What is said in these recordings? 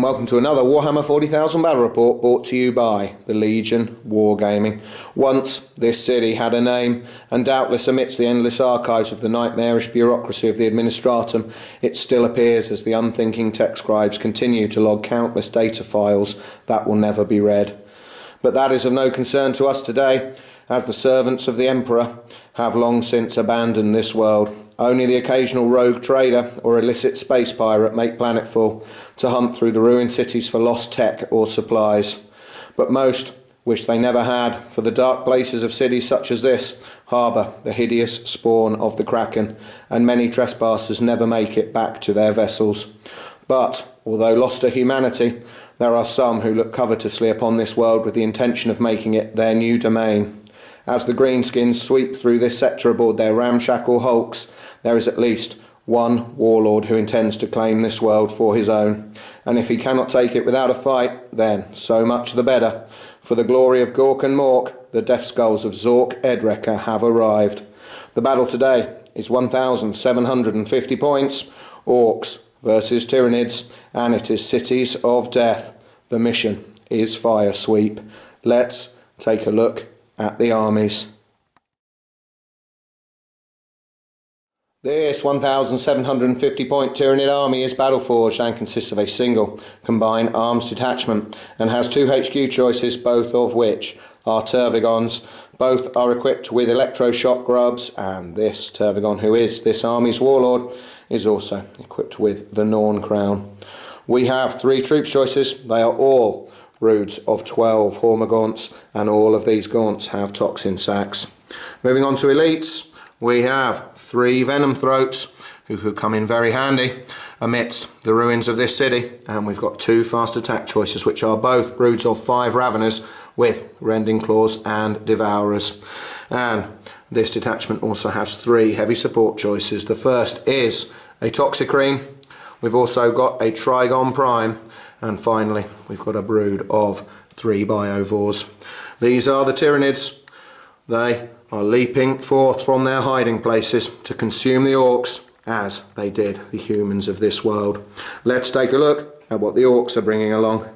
welcome to another Warhammer 40,000 Battle Report brought to you by the Legion Wargaming. Once this city had a name, and doubtless amidst the endless archives of the nightmarish bureaucracy of the Administratum, it still appears as the unthinking tech scribes continue to log countless data files that will never be read. But that is of no concern to us today, as the servants of the Emperor have long since abandoned this world. Only the occasional rogue trader or illicit space pirate make planetfall to hunt through the ruined cities for lost tech or supplies. But most wish they never had, for the dark places of cities such as this harbour the hideous spawn of the Kraken, and many trespassers never make it back to their vessels. But, although lost to humanity, there are some who look covetously upon this world with the intention of making it their new domain. As the greenskins sweep through this sector aboard their ramshackle hulks, there is at least one warlord who intends to claim this world for his own. And if he cannot take it without a fight, then so much the better. For the glory of Gork and Mork, the Deffskulls of Zork Edrekka have arrived. The battle today is 1,750 points, Orks versus Tyranids, and it is Cities of Death. The mission is Firesweep. Let's take a look at the armies. This 1,750 point Tyranid army is battle-forged and consists of a single combined arms detachment and has two HQ choices, both of which are Tervigons. Both are equipped with electroshock grubs, and this Tervigon, who is this army's warlord, is also equipped with the Norn Crown. We have three troops choices. They are all broods of 12 Hormagaunts, and all of these gaunts have toxin sacs. Moving on to elites, we have three Venom Throats, who could come in very handy amidst the ruins of this city, and we've got two fast attack choices, which are both broods of 5 Raveners with Rending Claws and Devourers. And this detachment also has 3 heavy support choices. The first is a Toxicrene. We've also got a Trigon Prime, and finally we've got a brood of 3 Biovores. These are the Tyranids. They are leaping forth from their hiding places to consume the Orks as they did the humans of this world. Let's take a look at what the Orks are bringing along.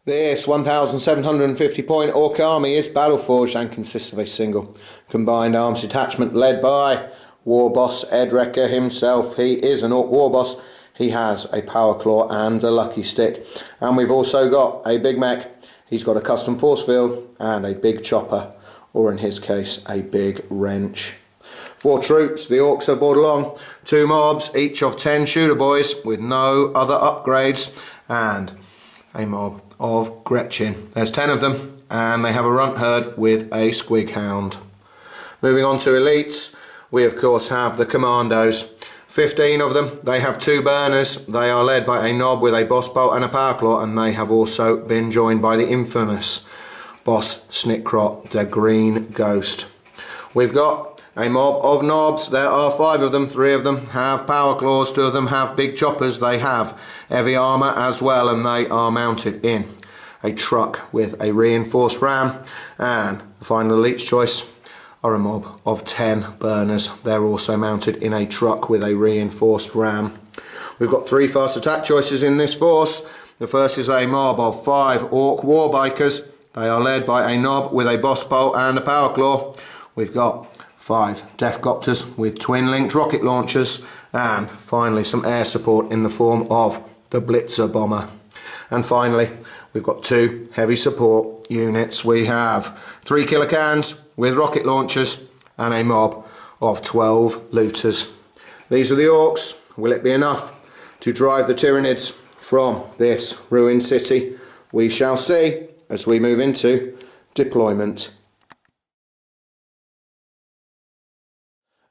This 1,750 point Ork army is battle-forged and consists of a single combined arms detachment led by Warboss Edrekka himself. He is an Ork Warboss. He has a Power Claw and a Lucky Stick. And we've also got a big mech. He's got a custom force field and a big chopper, or in his case, a big wrench. For troops, the Orks have brought along 2 mobs, each of 10 shooter boys with no other upgrades, and a mob of Gretchen. There's 10 of them, and they have a runt herd with a squig hound. Moving on to elites, we of course have the commandos. 15 of them. They have 2 burners. They are led by a Nob with a Boss Bolt and a Power Claw, and they have also been joined by the infamous Boss Snickrot, the Green Ghost. We've got a mob of Nobs. There are 5 of them. 3 of them have Power Claws, 2 of them have big choppers. They have heavy armour as well, and they are mounted in a truck with a reinforced ram. And the final elite's choice are a mob of 10 burners. They're also mounted in a truck with a reinforced ram. We've got 3 fast attack choices in this force. The first is a mob of 5 Ork Warbikers. They are led by a Nob with a Boss Bolt and a Power Claw. We've got 5 Deathcopters with twin-linked rocket launchers, and finally some air support in the form of the Blitzer Bomber. And finally, we've got 2 heavy support units. We have 3 Killer Cans with rocket launchers and a mob of 12 looters. These are the Orks. Will it be enough to drive the Tyranids from this ruined city? We shall see as we move into deployment.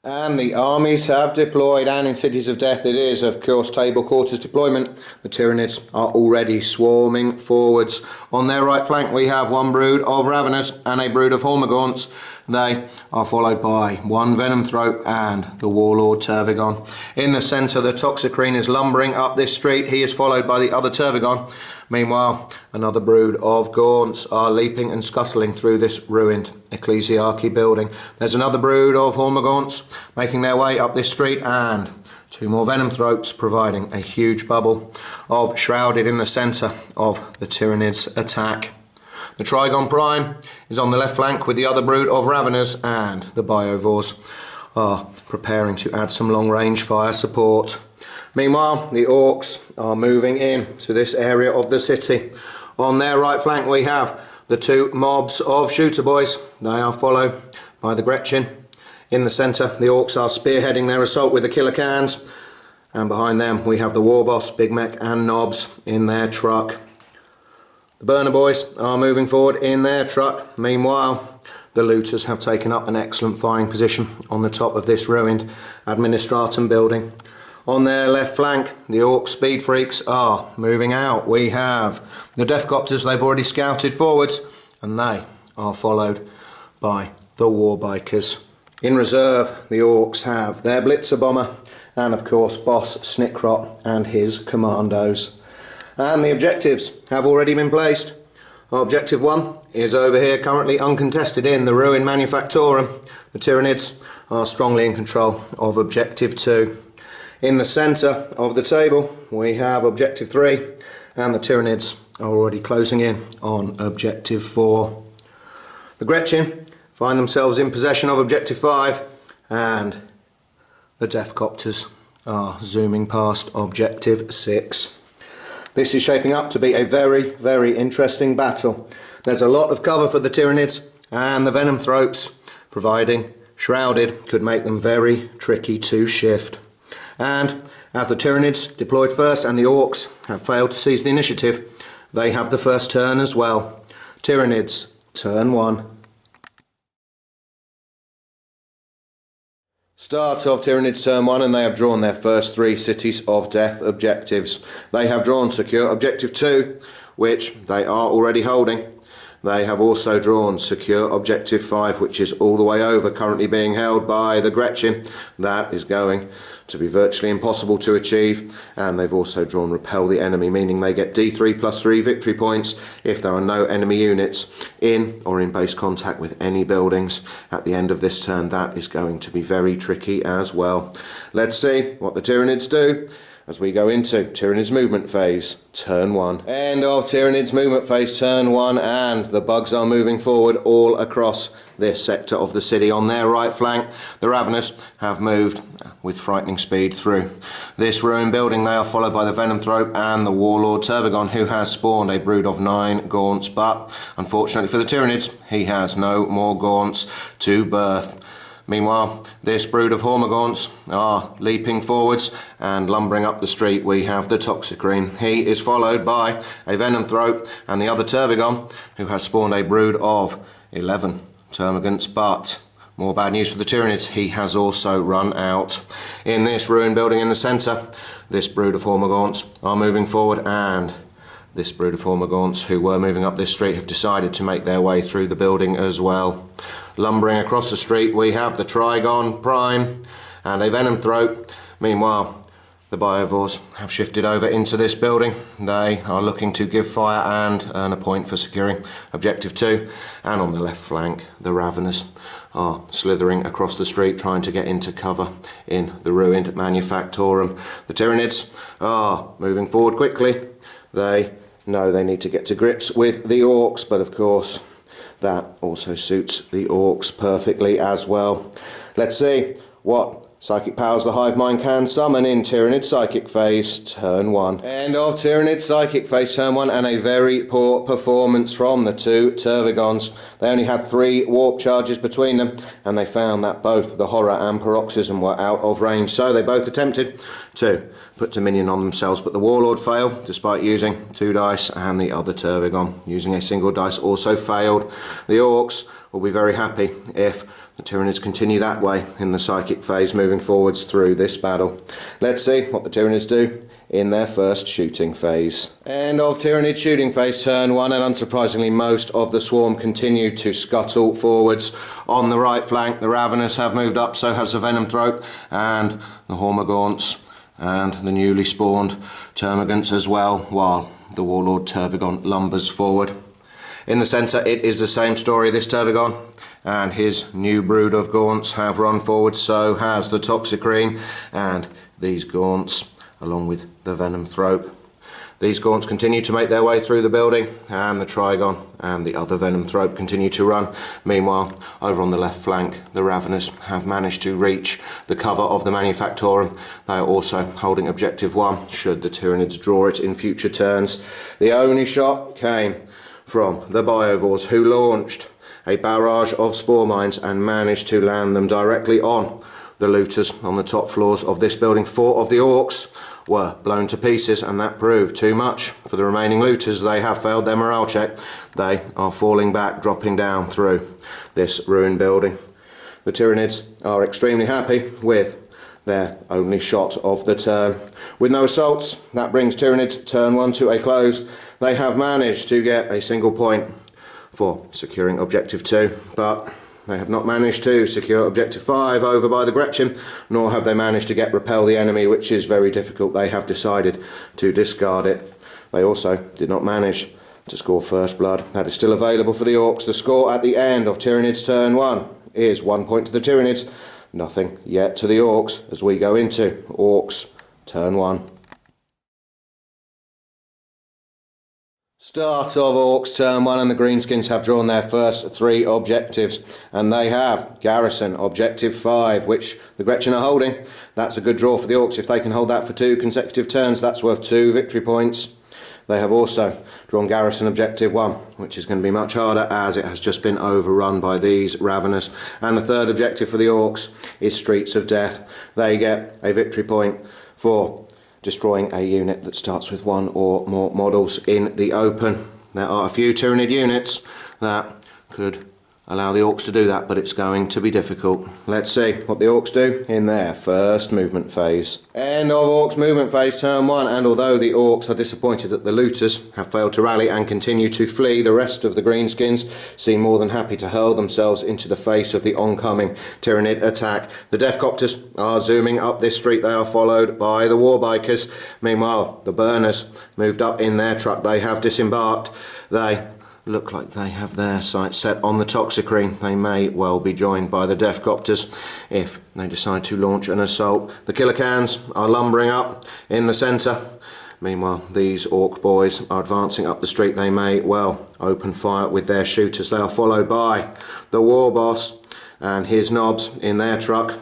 And the armies have deployed, and in Cities of Death it is of course table quarters deployment. The Tyranids are already swarming forwards. On their right flank we have 1 brood of Raveners and a brood of Hormagaunts. They are followed by 1 Venom Throat and the Warlord Tervigon. In the centre, the Toxicrene is lumbering up this street. He is followed by the other Tervigon. Meanwhile, another brood of Gaunts are leaping and scuttling through this ruined ecclesiarchy building. There's another brood of Hormagaunts making their way up this street, and Two more Venom Throats, providing a huge bubble of shrouded in the centre of the Tyranids attack. The Trygon Prime is on the left flank with the other brood of Raveners, and the Biovores are preparing to add some long range fire support. Meanwhile, the Orks are moving in to this area of the city. On their right flank we have the two mobs of Shooter Boys. They are followed by the Gretchen. In the centre, the Orks are spearheading their assault with the Killer Cans, and behind them we have the Warboss, Big Mech and Nobs in their truck. The Burner Boys are moving forward in their truck. Meanwhile, the Looters have taken up an excellent firing position on the top of this ruined Administratum building. On their left flank, the Orc Speed Freaks are moving out. We have the Deathcopters. They've already scouted forwards, and they are followed by the Warbikers. In reserve, the Orcs have their Blitzer Bomber and of course Boss Snickrot and his commandos. And the objectives have already been placed. Objective 1 is over here, currently uncontested in the ruined Manufactorum. The Tyranids are strongly in control of Objective 2. In the centre of the table we have Objective 3, and the Tyranids are already closing in on Objective 4. The Gretchen find themselves in possession of Objective 5, and the Deathcopters are zooming past Objective 6. This is shaping up to be a very, very interesting battle. There's a lot of cover for the Tyranids, and the Venom Throats, providing shrouded, could make them very tricky to shift. And as the Tyranids deployed first and the Orcs have failed to seize the initiative, they have the first turn as well. Tyranids, turn 1. Start of Tyranids turn 1, and they have drawn their first 3 Cities of Death objectives. They have drawn secure Objective 2, which they are already holding. They have also drawn secure Objective 5, which is all the way over, currently being held by the Gretchen. That is going to be virtually impossible to achieve. And they've also drawn Repel the Enemy, meaning they get D3 plus 3 victory points if there are no enemy units in or in base contact with any buildings at the end of this turn. That is going to be very tricky as well. Let's see what the Tyranids do as we go into Tyranids movement phase, turn 1. End of Tyranids movement phase, turn 1, and the bugs are moving forward all across this sector of the city. On their right flank, the Raveners have moved with frightening speed through this ruined building. They are followed by the Venom Throat and the Warlord Turvagon, who has spawned a brood of 9 Gaunts, but unfortunately for the Tyranids, he has no more Gaunts to birth. Meanwhile, this brood of Hormagaunts are leaping forwards, and lumbering up the street we have the Toxicrene. He is followed by a Venom Throat and the other Turvagon, who has spawned a brood of 11 Termagants, but more bad news for the Tyranids, he has also run out. In this ruined building in the centre, this brood of Hormagaunts are moving forward, and this brood of Hormagaunts who were moving up this street have decided to make their way through the building as well. Lumbering across the street we have the Trygon Prime and a Venom Throat. Meanwhile, the Biovores have shifted over into this building. They are looking to give fire and earn a point for securing Objective 2. And on the left flank, the Raveners are slithering across the street, trying to get into cover in the ruined Manufactorum. The Tyranids are moving forward quickly. They know they need to get to grips with the Orcs, but of course that also suits the Orcs perfectly as well. Let's see what psychic powers the Hive Mind can summon in Tyranid Psychic Phase, turn 1. End of Tyranid Psychic Phase, turn 1, and a very poor performance from the two Tervagons. They only had 3 warp charges between them, and they found that both the Horror and Paroxysm were out of range, so they both attempted to put Dominion on themselves, but the Warlord failed despite using 2 dice, and the other Tervagon using a single dice also failed. The Orcs will be very happy if the Tyranids continue that way in the Psychic Phase, moving forwards through this battle. Let's see what the Tyranids do in their first shooting phase. End of Tyranid shooting phase, turn 1, and unsurprisingly most of the swarm continue to scuttle forwards. On the right flank, the Raveners have moved up, so has the Venom Throat and the Hormagaunts and the newly spawned Termagants as well, while the Warlord Turvagon lumbers forward. In the centre it is the same story. This Turvagon and his new brood of Gaunts have run forward, so has the Toxicrene, and these gaunts along with the venom throat. These gaunts continue to make their way through the building, and the Trigon and the other venom throat continue to run. Meanwhile, over on the left flank, the Raveners have managed to reach the cover of the Manufactorum. They are also holding objective 1 should the Tyranids draw it in future turns. The only shot came from the Biovores, who launched a barrage of spore mines and managed to land them directly on the looters on the top floors of this building. 4 of the Orks were blown to pieces, and that proved too much for the remaining looters. They have failed their morale check. They are falling back, dropping down through this ruined building. The Tyranids are extremely happy with their only shot of the turn. With no assaults, that brings Tyranids turn 1 to a close. They have managed to get a single point for securing objective 2, but they have not managed to secure objective 5 over by the Gretchen, nor have they managed to get repel the enemy, which is very difficult. They have decided to discard it. They also did not manage to score first blood. That is still available for the Orks. The score at the end of Tyranids turn 1 is 1 point to the Tyranids, nothing yet to the Orks as we go into Orks turn 1. Start of Orks turn 1, and the Greenskins have drawn their first 3 objectives, and they have garrison objective 5, which the Gretchen are holding. That's a good draw for the Orks. If they can hold that for 2 consecutive turns, that's worth 2 victory points. They have also drawn garrison objective 1, which is going to be much harder as it has just been overrun by these Raveners. And the third objective for the Orks is Streets of Death. They get a victory point for destroying a unit that starts with 1 or more models in the open. There are a few Tyranid units that could allow the Orks to do that, but it's going to be difficult. Let's see what the Orks do in their first movement phase. End of Orks movement phase turn 1, and although the Orks are disappointed that the looters have failed to rally and continue to flee, the rest of the Greenskins seem more than happy to hurl themselves into the face of the oncoming Tyranid attack. The Deffcopters are zooming up this street. They are followed by the Warbikers. Meanwhile, the Burners moved up in their truck. They have disembarked. They look like they have their sights set on the Toxicrene. They may well be joined by the Deffcopters if they decide to launch an assault. The Killer Cans are lumbering up in the centre. Meanwhile, these Ork boys are advancing up the street. They may well open fire with their shooters. They are followed by the Warboss and his knobs in their truck,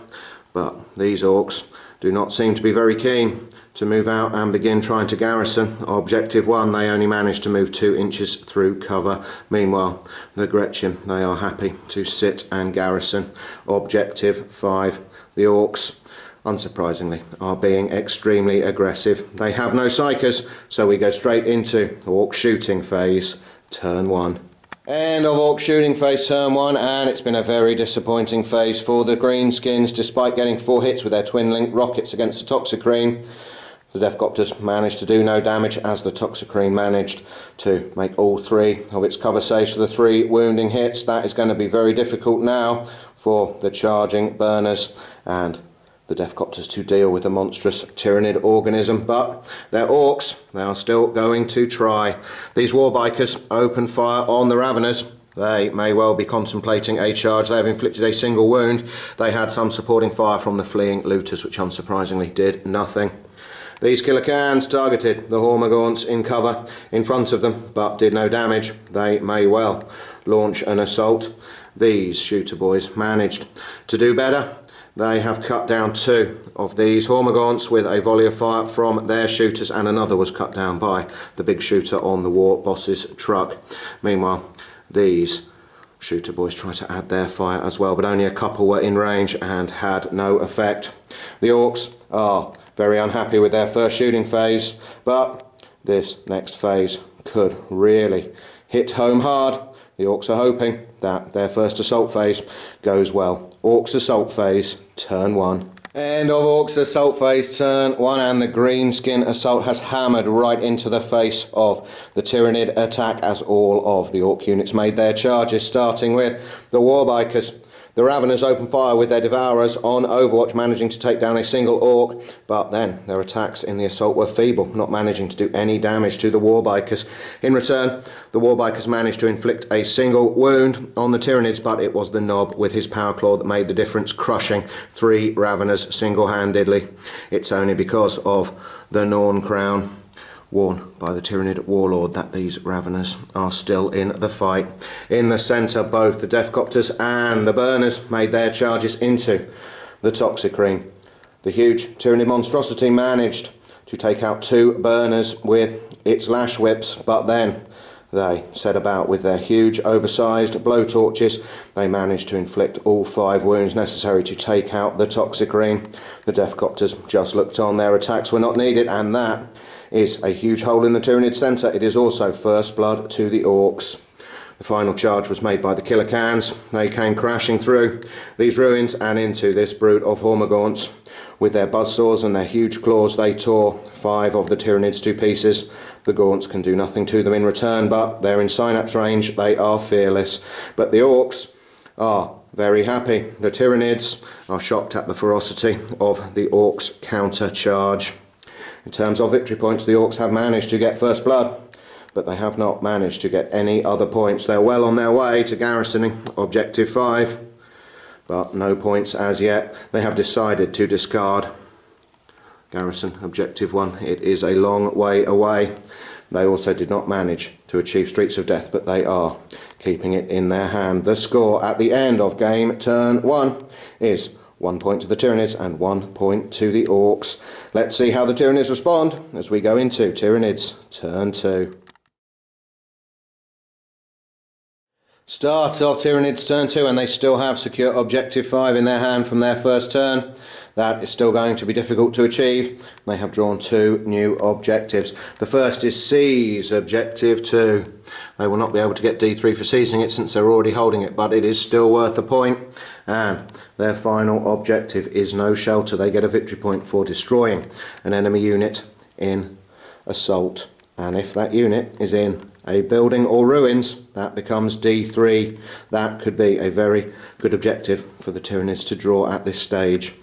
but these Orks do not seem to be very keen to move out and begin trying to garrison objective 1. They only managed to move 2 inches through cover. Meanwhile, the Gretchen, they are happy to sit and garrison objective 5. The Orks, unsurprisingly, are being extremely aggressive. They have no psychers, so we go straight into Ork shooting phase turn 1. End of Ork shooting phase turn 1, and it's been a very disappointing phase for the Greenskins. Despite getting 4 hits with their twin-link rockets against the Toxicrene, the Deffcopters managed to do no damage as the Toxicrene managed to make all 3 of its cover saves for the 3 wounding hits. That is going to be very difficult now for the charging Burners and the Deffcopters to deal with the monstrous Tyranid organism, but they're Orks. They are still going to try. These Warbikers open fire on the Raveners. They may well be contemplating a charge. They have inflicted a single wound. They had some supporting fire from the fleeing looters, which unsurprisingly did nothing. These Killer Cans targeted the Hormagaunts in cover in front of them, but did no damage. They may well launch an assault. These shooter boys managed to do better. They have cut down 2 of these Hormagaunts with a volley of fire from their shooters, and another was cut down by the big shooter on the Warboss's truck. Meanwhile, these shooter boys try to add their fire as well, but only a couple were in range and had no effect. The Orks are very unhappy with their first shooting phase, but this next phase could really hit home hard. The Orks are hoping that their first assault phase goes well. Orks assault phase turn 1. End of Orks assault phase turn 1, and the Greenskin assault has hammered right into the face of the Tyranid attack as all of the Ork units made their charges, starting with the Warbikers. The Raveners open fire with their Devourers on Overwatch, managing to take down a single Orc, but then their attacks in the assault were feeble, not managing to do any damage to the Warbikers. In return, the Warbikers managed to inflict a single wound on the Tyranids, but it was the Knob with his Power Claw that made the difference, crushing 3 Raveners single-handedly. It's only because of the Norn crown worn by the Tyranid Warlord that these Raveners are still in the fight. In the centre, both the Deffcopters and the Burners made their charges into the Toxicrene. The huge Tyranid monstrosity managed to take out 2 Burners with its lash whips, but then they set about with their huge oversized blowtorches. They managed to inflict all 5 wounds necessary to take out the Toxicrene. The Deffcopters just looked on, their attacks were not needed, and that is a huge hole in the Tyranid centre. It is also first blood to the Orks. The final charge was made by the Killer Cans. They came crashing through these ruins and into this brood of Hormagaunts. With their buzzsaws and their huge claws, they tore 5 of the Tyranids to pieces. The Gaunts can do nothing to them in return, but they're in synapse range. They are fearless. But the Orks are very happy. The Tyranids are shocked at the ferocity of the Orks' counter charge. In terms of victory points, the Orks have managed to get first blood, but they have not managed to get any other points. They're well on their way to garrisoning Objective 5, but no points as yet. They have decided to discard garrison Objective 1. It is a long way away. They also did not manage to achieve Streets of Death, but they are keeping it in their hand. The score at the end of game turn 1 is 1 point to the Tyranids and 1 point to the Orks. Let's see how the Tyranids respond as we go into Tyranids Turn 2. Start of Tyranids Turn 2, and they still have secure Objective 5 in their hand from their first turn. That is still going to be difficult to achieve. They have drawn 2 new objectives. The first is Seize Objective 2. They will not be able to get D3 for seizing it since they're already holding it, but it is still worth a point. And their final objective is No Shelter. They get a victory point for destroying an enemy unit in assault. And if that unit is in a building or ruins, that becomes D3. That could be a very good objective for the Tyranids to draw at this stage.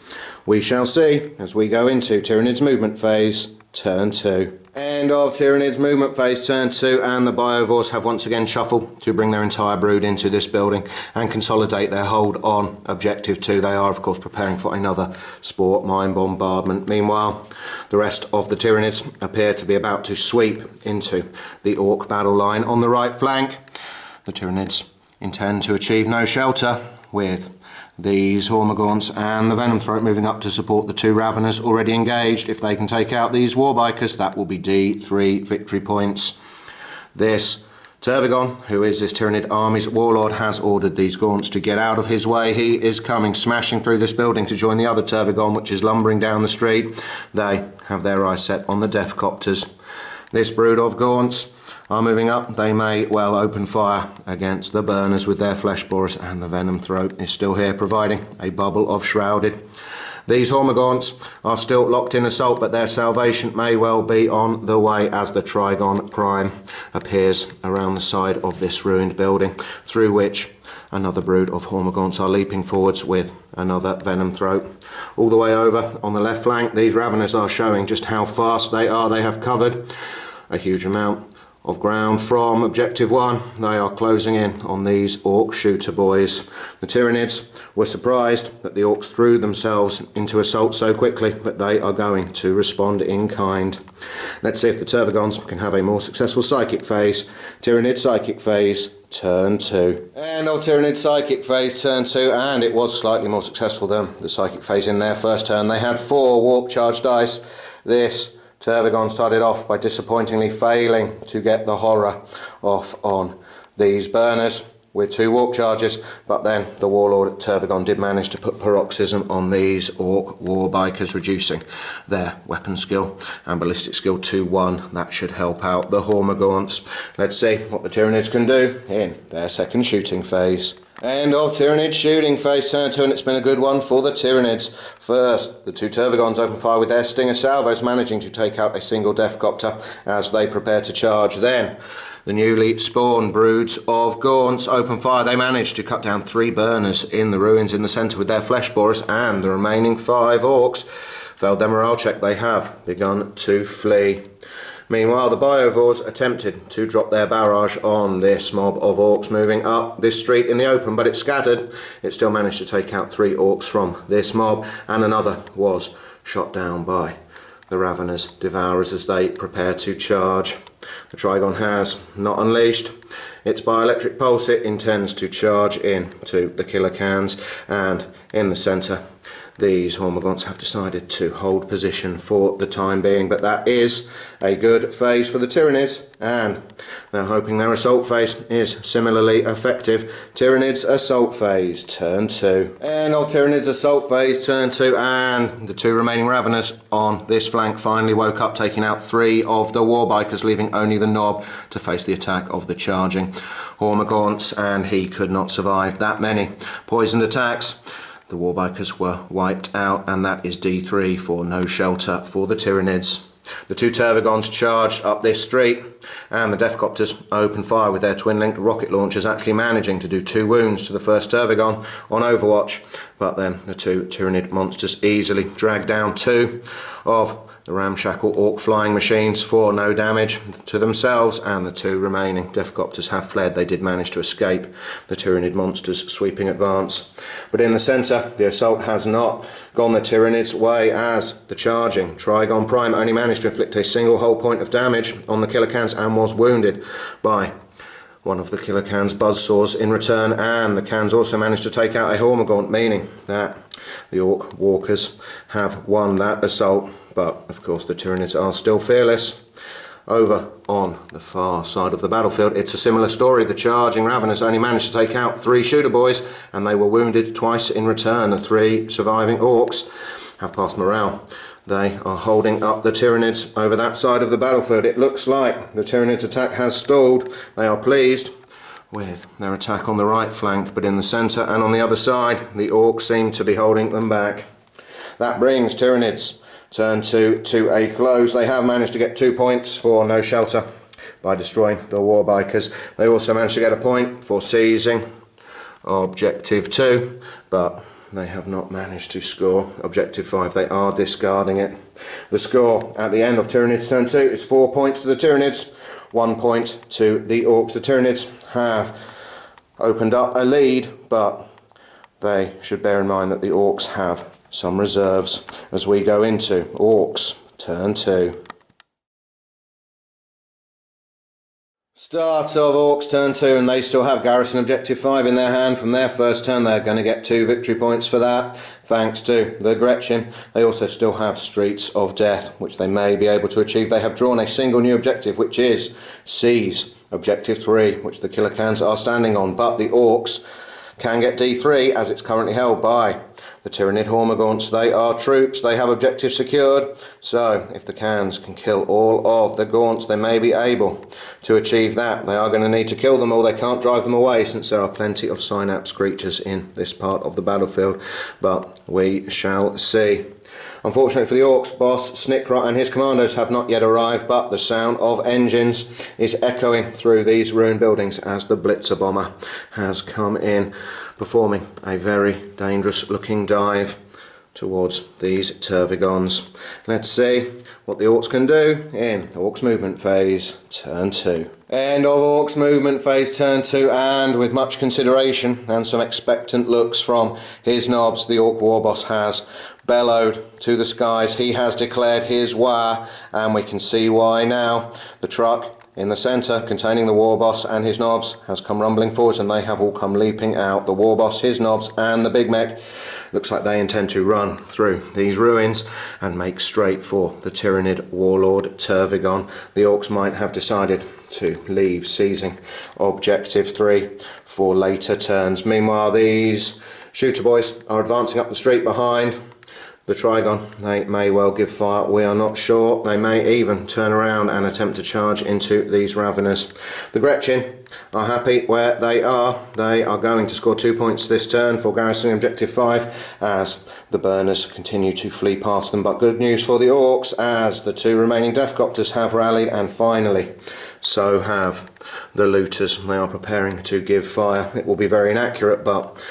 We shall see as we go into Tyranids movement phase turn 2. End of Tyranids movement phase turn 2, and the Biovores have once again shuffled to bring their entire brood into this building and consolidate their hold on Objective 2. They are of course preparing for another Spore mine bombardment. Meanwhile, the rest of the Tyranids appear to be about to sweep into the Orc battle line on the right flank. The Tyranids intend to achieve No Shelter with these Hormagaunts and the Venom Throat moving up to support the 2 Raveners already engaged. If they can take out these Warbikers, that will be D3 victory points. This Tervigon, who is this Tyranid army's warlord, has ordered these Gaunts to get out of his way. He is coming smashing through this building to join the other Tervigon, which is lumbering down the street. They have their eyes set on the Deffcopters. This brood of Gaunts are moving up. They may well open fire against the Burners with their Flesh Borers, and the Venom Throat is still here providing a bubble of shrouded. These Hormagaunts are still locked in assault, but their salvation may well be on the way as the Trigon Prime appears around the side of this ruined building, through which another brood of Hormagaunts are leaping forwards with another Venom Throat. All the way over on the left flank, these Raveners are showing just how fast they are. They have covered a huge amount of ground from Objective 1. They are closing in on these Orc shooter boys. The Tyranids were surprised that the Orcs threw themselves into assault so quickly, but they are going to respond in kind. Let's see if the Tervigons can have a more successful Psychic phase. Tyranid Psychic phase turn 2. And of Tyranid Psychic phase turn 2, and it was slightly more successful than the Psychic phase in their first turn. They had 4 Warp Charge dice. This Tervigon started off by disappointingly failing to get the horror off on these Burners with 2 Warp Charges, but then the Warlord Tervigon did manage to put Paroxysm on these Orc Warbikers, reducing their weapon skill and ballistic skill to 1. That should help out the Hormagaunts. Let's see what the Tyranids can do in their second shooting phase. End of Tyranids shooting phase turn 2, and it's been a good one for the Tyranids. First, the two Tervagons open fire with their Stinger salvos, managing to take out a single Deffcopter as they prepare to charge. Then, the newly spawned broods of Gaunts open fire. They manage to cut down 3 burners in the ruins in the centre with their flesh borers, and the remaining 5 Orks failed their morale check. They have begun to flee. Meanwhile, the Biovores attempted to drop their barrage on this mob of Orks moving up this street in the open, but it scattered. It still managed to take out 3 Orks from this mob, and another was shot down by the Ravenous Devourers as they prepare to charge. The Trygon has not unleashed its bioelectric pulse. It intends to charge into the killer cans, and in the centre these Hormagaunts have decided to hold position for the time being, but that is a good phase for the Tyranids, and they're hoping their assault phase is similarly effective. Tyranids assault phase turn 2. And old Tyranids assault phase turn 2, and the 2 remaining Raveners on this flank finally woke up, taking out 3 of the Warbikers, leaving only the Knob to face the attack of the charging Hormagaunts, and he could not survive that many poisoned attacks. The Warbikers were wiped out, and that is D3 for no shelter for the Tyranids. The 2 Tervagons charged up this street, and the Deffcopters open fire with their twin-linked rocket launchers, actually managing to do 2 wounds to the first Tervagon on Overwatch. But then the 2 Tyranid monsters easily dragged down 2 of the ramshackle Ork flying machines for no damage to themselves, and the 2 remaining Deffcopters have fled. They did manage to escape the Tyranid monsters' sweeping advance. But in the centre, the assault has not gone the Tyranids' way, as the charging Trygon Prime only managed to inflict a single whole point of damage on the killer cans and was wounded by one of the killer cans' buzzsaws in return, and the cans also managed to take out a Hormagaunt, meaning that the Ork walkers have won that assault. But of course the Tyranids are still fearless. Over on the far side of the battlefield, it's a similar story. The charging Ravenous only managed to take out 3 shooter boys, and they were wounded twice in return. The 3 surviving Orks have passed morale. They are holding up the Tyranids over that side of the battlefield. It looks like the Tyranids' attack has stalled. They are pleased with their attack on the right flank, but in the centre and on the other side, the Orks seem to be holding them back. That brings Tyranids Turn 2 to a close. They have managed to get 2 points for no shelter by destroying the Warbikers. They also managed to get a point for seizing Objective 2, but they have not managed to score Objective 5. They are discarding it. The score at the end of Tyranids Turn 2 is 4 points to the Tyranids, 1 point to the Orks. The Tyranids have opened up a lead, but they should bear in mind that the Orks have some reserves as we go into Orks Turn 2. Start of Orks Turn 2, and they still have Garrison Objective 5 in their hand from their first turn. They're going to get 2 victory points for that, thanks to the Gretchen. They also still have Streets of Death, which they may be able to achieve. They have drawn a single new objective, which is Seize Objective 3, which the Killer Cans are standing on, but the Orks can get D3 as it's currently held by the Tyranid Hormagaunts. They are troops, they have objectives secured, so if the cans can kill all of the Gaunts, they may be able to achieve that. They are going to need to kill them all. They can't drive them away, since there are plenty of synapse creatures in this part of the battlefield, but we shall see. Unfortunately for the Orks, boss Snikra and his commandos have not yet arrived, but the sound of engines is echoing through these ruined buildings as the Blitzer bomber has come in, performing a very dangerous looking dive towards these Tervagons. Let's see what the Orks can do in Orks movement phase turn 2. End of Orks movement phase turn 2, and with much consideration and some expectant looks from his knobs, the Ork Warboss has bellowed to the skies. He has declared his war, and we can see why now. The truck in the centre containing the Warboss and his knobs has come rumbling forwards, and they have all come leaping out. The Warboss, his knobs and the Big Mech looks like they intend to run through these ruins and make straight for the Tyranid Warlord Tervagon. The Orks might have decided to leave seizing Objective 3 for later turns. Meanwhile, these shooter boys are advancing up the street behind the Trigon. They may well give fire, we are not sure. They may even turn around and attempt to charge into these Raveners. The Gretchen are happy where they are. They are going to score 2 points this turn for garrisoning objective 5 as the burners continue to flee past them. But good news for the Orks as the 2 remaining Deathcopters have rallied, and finally so have the looters. They are preparing to give fire. It will be very inaccurate, but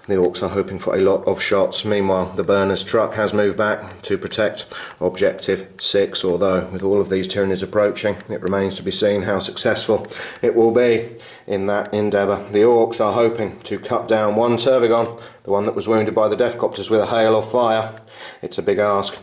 the Orks are hoping for a lot of shots. Meanwhile, the Burner's truck has moved back to protect objective 6, although with all of these Tyranids approaching, it remains to be seen how successful it will be in that endeavour. The Orks are hoping to cut down one Tervigon, the one that was wounded by the Deathcopters, with a hail of fire. It's a big ask.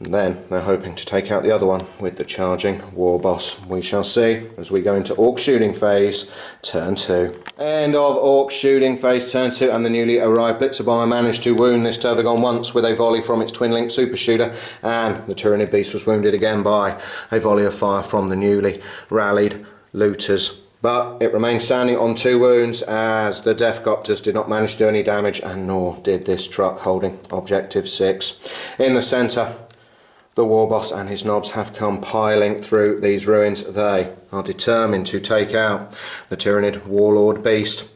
And then they're hoping to take out the other one with the charging Warboss. We shall see as we go into Orc shooting phase, turn 2. End of Orc shooting phase, turn 2, and the newly arrived Blitzer Bomber managed to wound this Tervigon once with a volley from its twin-linked super shooter, and the Tyranid Beast was wounded again by a volley of fire from the newly rallied looters. But it remained standing on 2 wounds as the Deathcopters did not manage to do any damage, and nor did this truck holding objective 6. In the centre, the Warboss and his nobs have come piling through these ruins. They are determined to take out the Tyranid Warlord Beast.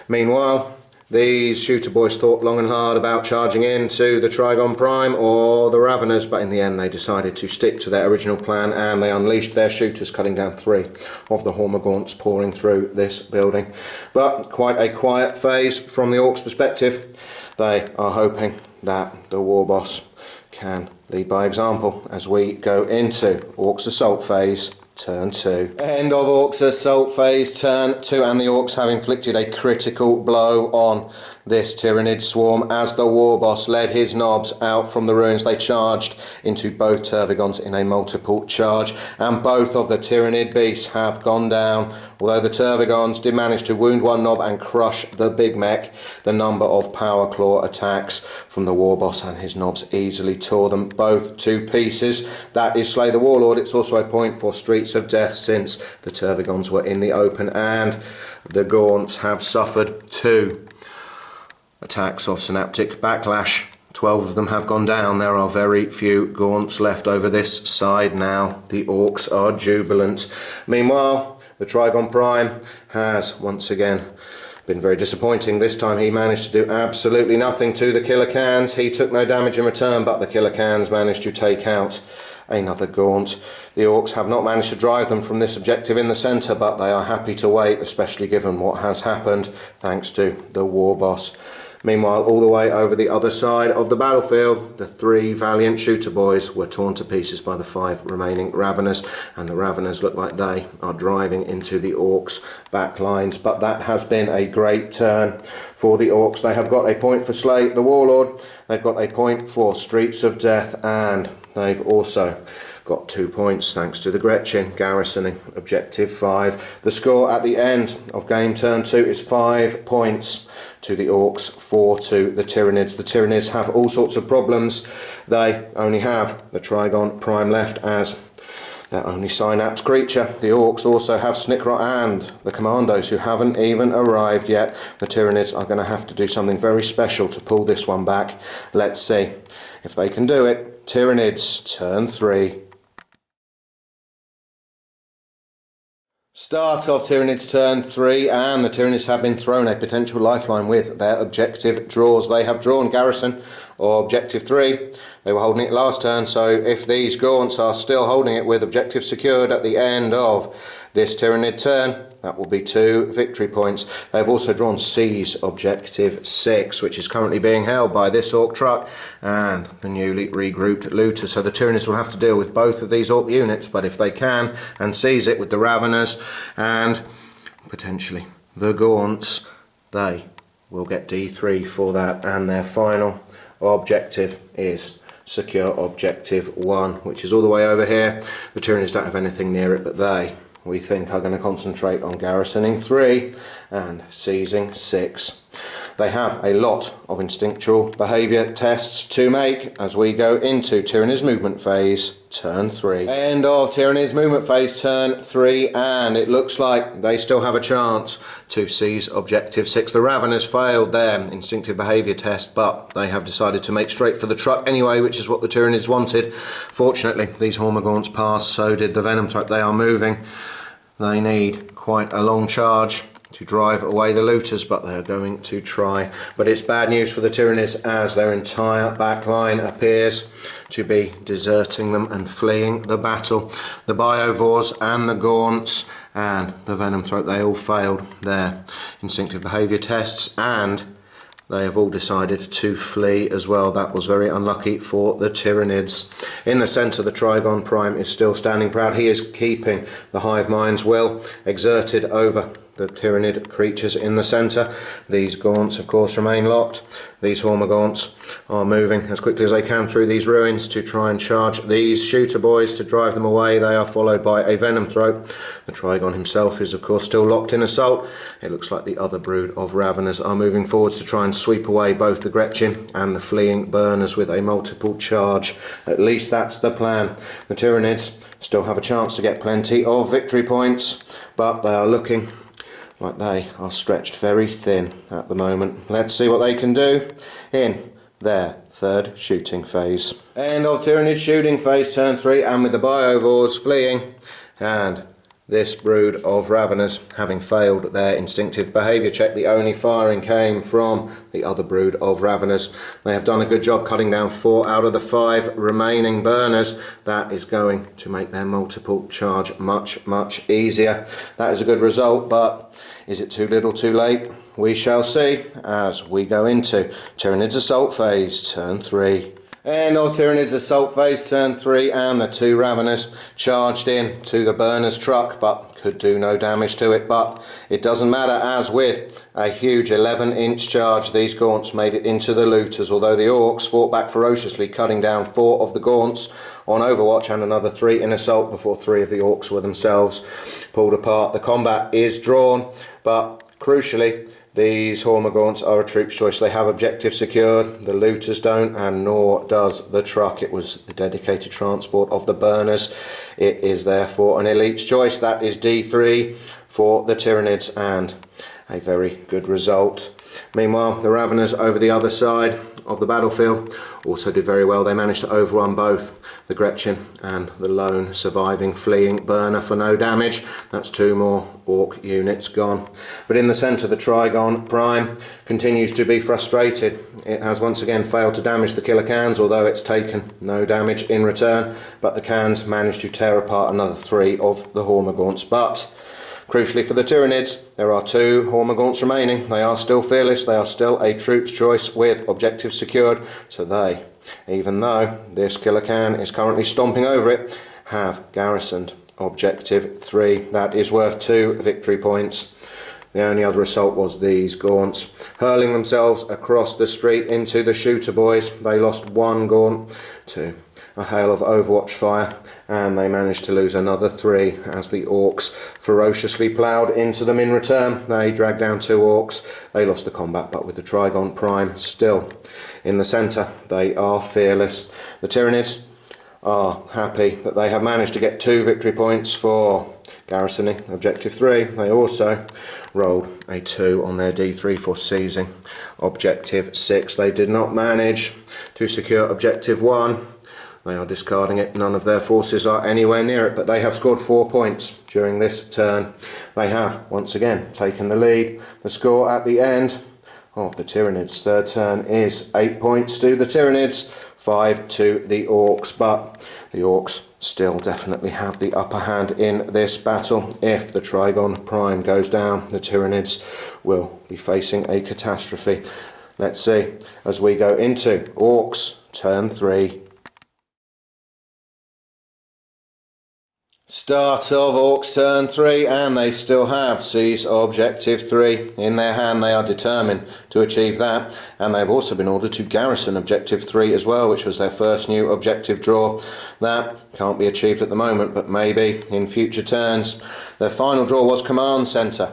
Meanwhile, these shooter boys thought long and hard about charging into the Trigon Prime or the Raveners, but in the end they decided to stick to their original plan, and they unleashed their shooters, cutting down 3 of the Hormagaunts pouring through this building. But quite a quiet phase from the Orcs' perspective. They are hoping that the Warboss can lead by example as we go into Orcs Assault phase, turn 2. End of Orcs Assault phase, turn 2, and the Orcs have inflicted a critical blow on this Tyranid swarm as the Warboss led his nobs out from the ruins. They charged into both Tervigons in a multiple charge, and both of the Tyranid beasts have gone down. Although the Tervigons did manage to wound one nob and crush the big mech, the number of power claw attacks from the Warboss and his nobs easily tore them both to pieces. That is Slay the Warlord. It's also a point for Streets of Death since the Tervigons were in the open, and the Gaunts have suffered 2 attacks of synaptic backlash. 12 of them have gone down. There are very few Gaunts left over this side now. The Orcs are jubilant. Meanwhile, the Trigon Prime has once again been very disappointing. This time he managed to do absolutely nothing to the Killer Cans. He took no damage in return, but the Killer Cans managed to take out another Gaunt. The Orcs have not managed to drive them from this objective in the centre, but they are happy to wait, especially given what has happened thanks to the Warboss. Meanwhile, all the way over the other side of the battlefield, the 3 valiant shooter boys were torn to pieces by the 5 remaining Raveners, and the Raveners look like they are driving into the Orcs' back lines. But that has been a great turn for the Orcs. They have got a point for Slay the Warlord, they've got a point for Streets of Death, and they've also got 2 points thanks to the Gretchen garrisoning objective 5. The score at the end of game turn 2 is 5 points to the Orcs, 4 to the Tyranids. The Tyranids have all sorts of problems. They only have the Trigon Prime left as their only synapse creature. The Orcs also have Snickrot and the Commandos, who haven't even arrived yet. The Tyranids are going to have to do something very special to pull this one back. Let's see if they can do it. Tyranids turn 3. Start of Tyranids turn 3, and the Tyranids have been thrown a potential lifeline with their objective draws. They have drawn Garrison, or objective 3. They were holding it last turn, so if these Gaunts are still holding it with objective secured at the end of this Tyranid turn, that will be 2 victory points. They've also drawn Seize objective 6, which is currently being held by this Orc truck and the newly regrouped looter. So the Tyranids will have to deal with both of these Orc units, but if they can and seize it with the Raveners and potentially the Gaunts, they will get D3 for that, and their final objective is secure objective 1, which is all the way over here. The Tyranids don't have anything near it, but they, we think, are going to concentrate on garrisoning 3 and seizing 6. they have a lot of instinctual behaviour tests to make as we go into Tyranids movement phase turn 3. End of Tyranids movement phase turn 3, and it looks like they still have a chance to seize objective 6. The Raveners failed their instinctive behaviour test, but they have decided to make straight for the truck anyway, which is what the Tyranids wanted. Fortunately, these Hormagaunts passed, so did the Venom type. They are moving. They need quite a long charge to drive away the looters, but they're going to try. But it's bad news for the Tyranids as their entire back line appears to be deserting them and fleeing the battle. The Biovores and the Gaunts and the Venom Throat, they all failed their instinctive behaviour tests, and they have all decided to flee as well. That was very unlucky for the Tyranids. In the centre, the Trygon Prime is still standing proud. He is keeping the hive mind's will exerted over the Tyranid creatures in the centre. These Gaunts, of course, remain locked. These Hormagaunts are moving as quickly as they can through these ruins to try and charge these shooter boys to drive them away. They are followed by a Venom Throat. The Trygon himself is, of course, still locked in assault. It looks like the other brood of Raveners are moving forwards to try and sweep away both the Gretchen and the fleeing Burners with a multiple charge. At least that's the plan. The Tyranids still have a chance to get plenty of victory points, but they are looking like they are stretched very thin at the moment. Let's see what they can do in their third shooting phase. End of Tyranid shooting phase turn 3, and with the Biovores fleeing and this brood of Raveners having failed their instinctive behaviour check, the only firing came from the other brood of Raveners. They have done a good job cutting down 4 out of the 5 remaining Burners. That is going to make their multiple charge much easier. That is a good result, but is it too little too late? We shall see as we go into Tyranids assault phase turn 3. End of Tyranids assault phase turn 3, and the 2 Raveners charged in to the Burner's truck, but could do no damage to it. But it doesn't matter, as with a huge 11-inch charge, these Gaunts made it into the looters, although the Orks fought back ferociously, cutting down 4 of the Gaunts on Overwatch and another 3 in assault before 3 of the Orks were themselves pulled apart. The combat is drawn, but crucially, these Hormagaunts are a troop's choice. They have objective secured, the looters don't, and nor does the truck. It was the dedicated transport of the Burners. It is therefore an elite's choice. That is D3 for the Tyranids, and a very good result. Meanwhile, the Raveners over the other side of the battlefield also did very well. They managed to overrun both the Gretchen and the lone surviving fleeing Burner for no damage. That's 2 more Ork units gone. But in the centre, the Trygon Prime continues to be frustrated. It has once again failed to damage the killer cans, although it's taken no damage in return. But the cans managed to tear apart another 3 of the Hormagaunts. But crucially for the Tyranids, there are 2 Hormagaunts remaining. They are still fearless. They are still a troop's choice with objectives secured. So they, even though this killer can is currently stomping over it, have garrisoned objective 3. That is worth 2 victory points. The only other assault was these Gaunts hurling themselves across the street into the shooter boys. They lost 1 Gaunt to a hail of Overwatch fire, and they managed to lose another 3 as the Orks ferociously ploughed into them in return. They dragged down 2 Orks. They lost the combat, but with the Trygon Prime still in the centre, they are fearless. The Tyranids are happy that they have managed to get 2 victory points for garrisoning objective 3. They also rolled a 2 on their D3 for seizing objective 6. They did not manage to secure objective 1. They are discarding it. None of their forces are anywhere near it, but they have scored 4 points during this turn. They have once again taken the lead. The score at the end of the Tyranids' third turn is 8 points to the Tyranids, 5 to the Orks, but the Orks still definitely have the upper hand in this battle. If the Trygon Prime goes down, the Tyranids will be facing a catastrophe. Let's see as we go into Orks turn 3. Start of Orks turn 3, and they still have seize objective 3 in their hand. They are determined to achieve that, and they've also been ordered to garrison objective 3 as well, which was their first new objective draw. That can't be achieved at the moment, but maybe in future turns. Their final draw was command centre,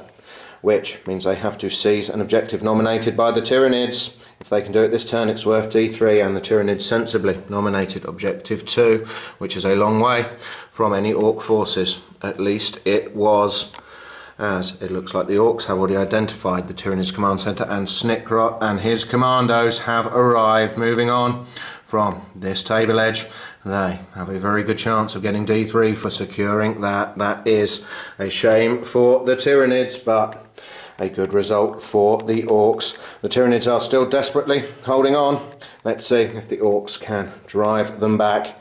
which means they have to seize an objective nominated by the Tyranids. If they can do it this turn, it's worth D3, and the Tyranids sensibly nominated objective 2, which is a long way from any Orc forces. At least it was, as it looks like the Orcs have already identified the Tyranids command centre, and Snickrot and his commandos have arrived. Moving on from this table edge, they have a very good chance of getting D3 for securing that. That is a shame for the Tyranids, but a good result for the Orcs. The Tyranids are still desperately holding on. Let's see if the Orcs can drive them back,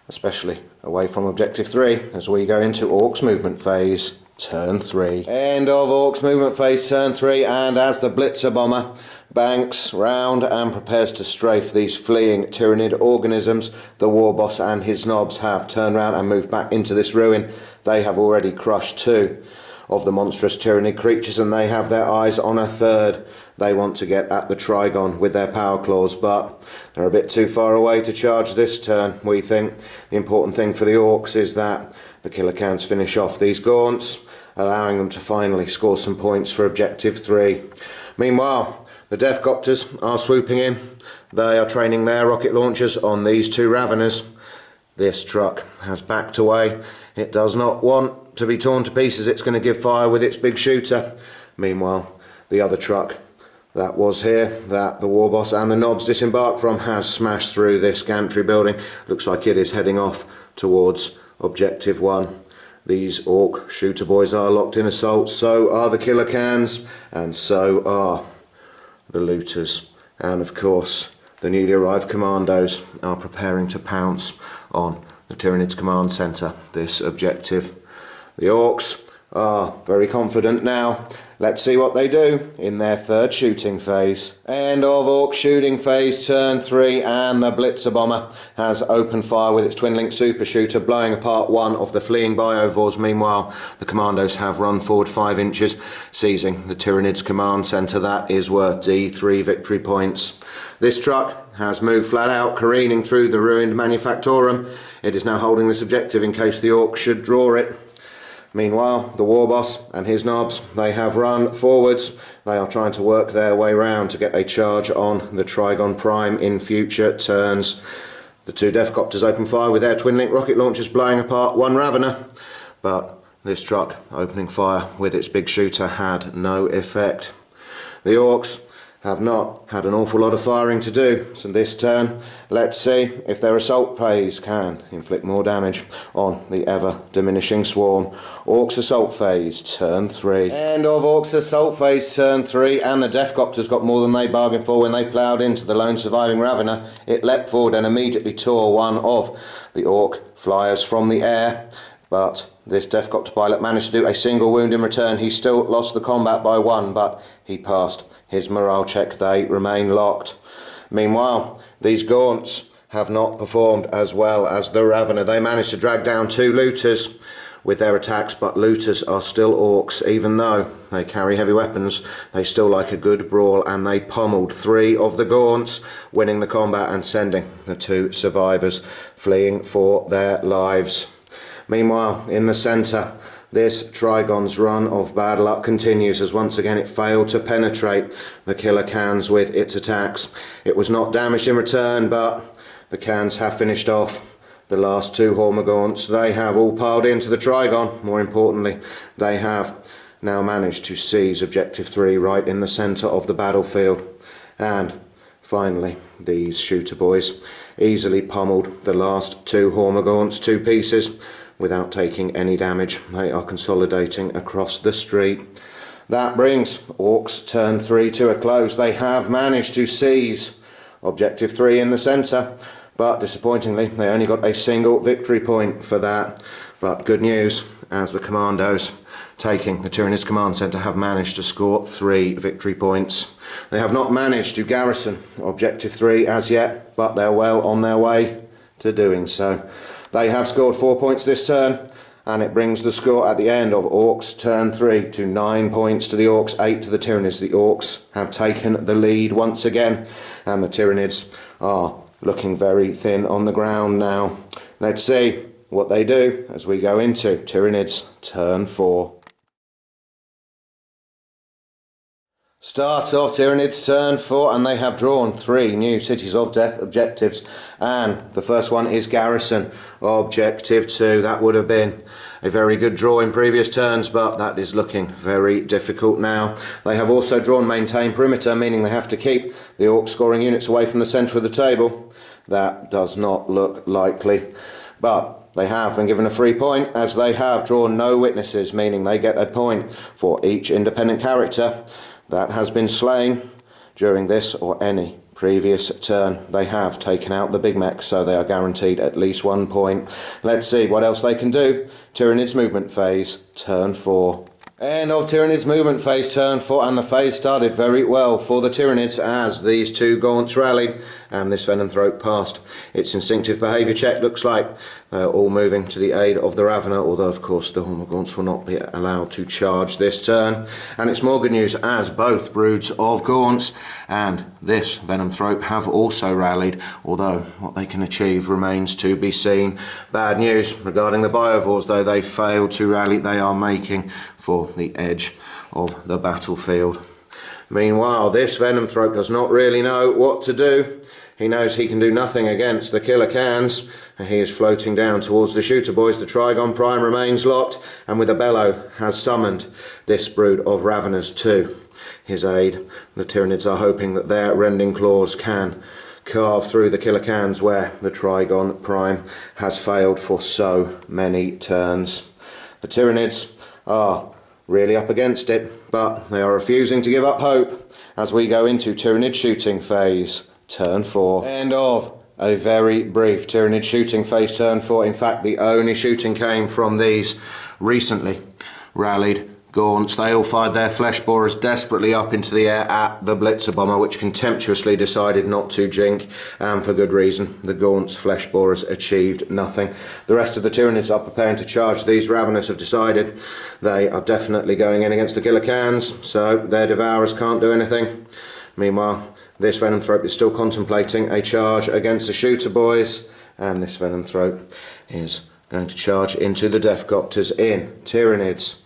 especially away from objective 3, as we go into Orcs movement phase turn 3. End of Orcs movement phase turn 3, and as the Blitzer bomber banks round and prepares to strafe these fleeing Tyranid organisms, the Warboss and his knobs have turned round and moved back into this ruin. They have already crushed 2 of the monstrous Tyranid creatures, and they have their eyes on a third. They want to get at the Trigon with their power claws, but they're a bit too far away to charge this turn. We think the important thing for the Orcs is that the Killer Cans finish off these Gaunts, allowing them to finally score some points for objective 3. Meanwhile, the Deffcopters are swooping in. They are training their rocket launchers on these 2 Raveners. This truck has backed away. It does not want to be torn to pieces. It's going to give fire with its big shooter. Meanwhile, the other truck that was here, that the Warboss and the Knobs disembarked from, has smashed through this gantry building. Looks like it is heading off towards objective 1. These Orc shooter boys are locked in assault. So are the Killer Cans, and so are the Looters. And of course, the newly arrived Commandos are preparing to pounce on the Tyranids command centre, this objective. The Orcs are very confident now. Let's see what they do in their 3rd shooting phase. End of Orc shooting phase turn 3, and the Blitzer bomber has opened fire with its twin-link super shooter, blowing apart 1 of the fleeing biovores. Meanwhile, the Commandos have run forward 5 inches, seizing the Tyranids command centre. That is worth D3 victory points. This truck has moved flat out, careening through the ruined Manufactorum. It is now holding this objective in case the Orcs should draw it. Meanwhile, the Warboss and his knobs, they have run forwards. They are trying to work their way round to get a charge on the Trigon Prime in future turns. The 2 Deffcopters open fire with their twin-link rocket launchers, blowing apart 1 Ravener, but this truck opening fire with its big shooter had no effect. The Orcs have not had an awful lot of firing to do, so this turn, let's see if their assault phase can inflict more damage on the ever diminishing swarm. Orcs assault phase turn 3. End of Orcs assault phase turn 3, and the Deffcopters got more than they bargained for when they ploughed into the lone surviving Ravener. It leapt forward and immediately tore 1 of the Orc flyers from the air, but this Deffcopter pilot managed to do a single wound in return. He still lost the combat by 1, but he passed his morale check. They remain locked. Meanwhile, these Gaunts have not performed as well as the Ravener. They managed to drag down 2 Looters with their attacks, but Looters are still Orcs. Even though they carry heavy weapons, they still like a good brawl, and they pummeled 3 of the Gaunts, winning the combat and sending the 2 survivors fleeing for their lives. Meanwhile, in the centre, this Trigon's run of bad luck continues, as once again it failed to penetrate the Killer Cans with its attacks. It was not damaged in return, but the Cans have finished off the last 2 Hormagaunts. They have all piled into the Trigon. More importantly, they have now managed to seize objective 3 right in the centre of the battlefield. And finally, these shooter boys easily pummeled the last 2 Hormagaunts to pieces without taking any damage. They are consolidating across the street. That brings Orks Turn 3 to a close. They have managed to seize objective 3 in the centre, but disappointingly they only got a single victory point for that. But good news, as the Commandos taking the Tyranids command centre have managed to score 3 victory points. They have not managed to garrison objective 3 as yet, but they're well on their way to doing so. They have scored 4 points this turn, and it brings the score at the end of Orks Turn 3 to 9 points to the Orks, 8 to the Tyranids. The Orks have taken the lead once again, and the Tyranids are looking very thin on the ground now. Let's see what they do as we go into Tyranids Turn 4. Start of Tyranids Turn 4, and they have drawn 3 new Cities of Death objectives, and the first one is Garrison Objective 2. That would have been a very good draw in previous turns, but that is looking very difficult now. They have also drawn Maintain Perimeter, meaning they have to keep the Orc scoring units away from the centre of the table. That does not look likely, but they have been given a free point as they have drawn no witnesses, meaning they get a point for each independent character that has been slain during this or any previous turn. They have taken out the big mech, so they are guaranteed at least 1 point. Let's see what else they can do. Tyranids movement phase, turn 4. End of Tyranids movement phase, turn 4, and the phase started very well for the Tyranids as these two Gaunts rallied and this Venom Throat passed its instinctive behaviour check. Looks like they're all moving to the aid of the Ravener, although of course the Gaunts will not be allowed to charge this turn. And it's more good news as both broods of Gaunts and this Venom Throat have also rallied, although what they can achieve remains to be seen. Bad news regarding the Biovores, though they failed to rally. They are making for the edge of the battlefield. Meanwhile, this Venom Throat does not really know what to do. He knows he can do nothing against the Killer Cans. He is floating down towards the Shooter Boys. The Trigon Prime remains locked, and with a bellow has summoned this brood of Raveners to his aid. The Tyranids are hoping that their rending claws can carve through the Killer Cans where the Trigon Prime has failed for so many turns. The Tyranids are really up against it, but they are refusing to give up hope as we go into Tyranid shooting phase, turn 4. End of a very brief Tyranid shooting phase, turn 4. In fact, the only shooting came from these recently rallied Gaunts. They all fired their flesh borers desperately up into the air at the Blitzer Bomber, which contemptuously decided not to jink, and for good reason. The Gaunts' flesh borers achieved nothing. The rest of the Tyranids are preparing to charge. These Raveners have decided they are definitely going in against the Killer Cans, so their Devourers can't do anything. Meanwhile, this Venom Throat is still contemplating a charge against the Shooter Boys, and this Venom Throat is going to charge into the Deathcopters in Tyranids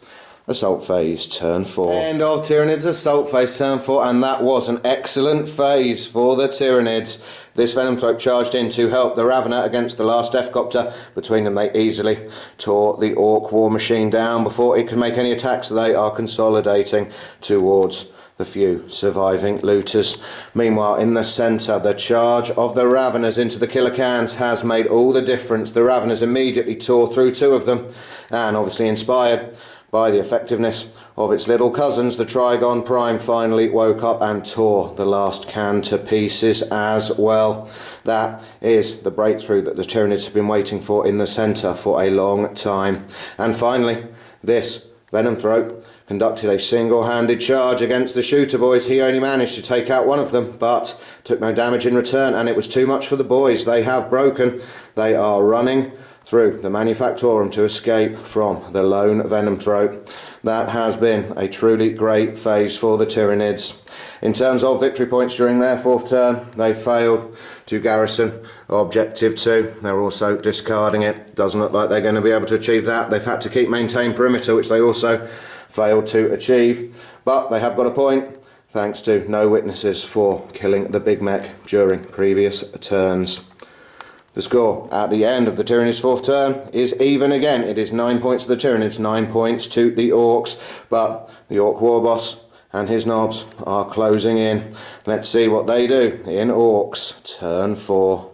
Assault phase, turn 4. End of Tyranids Assault phase, turn 4, and that was an excellent phase for the Tyranids. This Venom Throat charged in to help the Ravener against the last Deathcopter. Between them, they easily tore the Orc War Machine down before it could make any attacks. They are consolidating towards the few surviving looters. Meanwhile, in the centre, the charge of the Raveners into the Killer Cans has made all the difference. The Raveners immediately tore through 2 of them, and obviously inspired by the effectiveness of its little cousins, the Trigon Prime finally woke up and tore the last can to pieces as well. That is the breakthrough that the Tyranids have been waiting for in the centre for a long time. And finally, this Venom Throat conducted a single-handed charge against the Shooter Boys. He only managed to take out 1 of them, but took no damage in return, and it was too much for the boys. They have broken. They are running through the Manufactorum to escape from the lone Venom Throat. That has been a truly great phase for the Tyranids. In terms of victory points during their 4th turn, they failed to garrison Objective 2. They're also discarding it. Doesn't look like they're going to be able to achieve that. They've had to keep Maintain Perimeter, which they also failed to achieve. But they have got a point, thanks to no witnesses for killing the Big Mech during previous turns. The score at the end of the Tyranids' 4th turn is even again. It is 9 points to the Tyranids, 9 points to the Orcs, but the Orc Warboss and his knobs are closing in. Let's see what they do in Orks turn 4.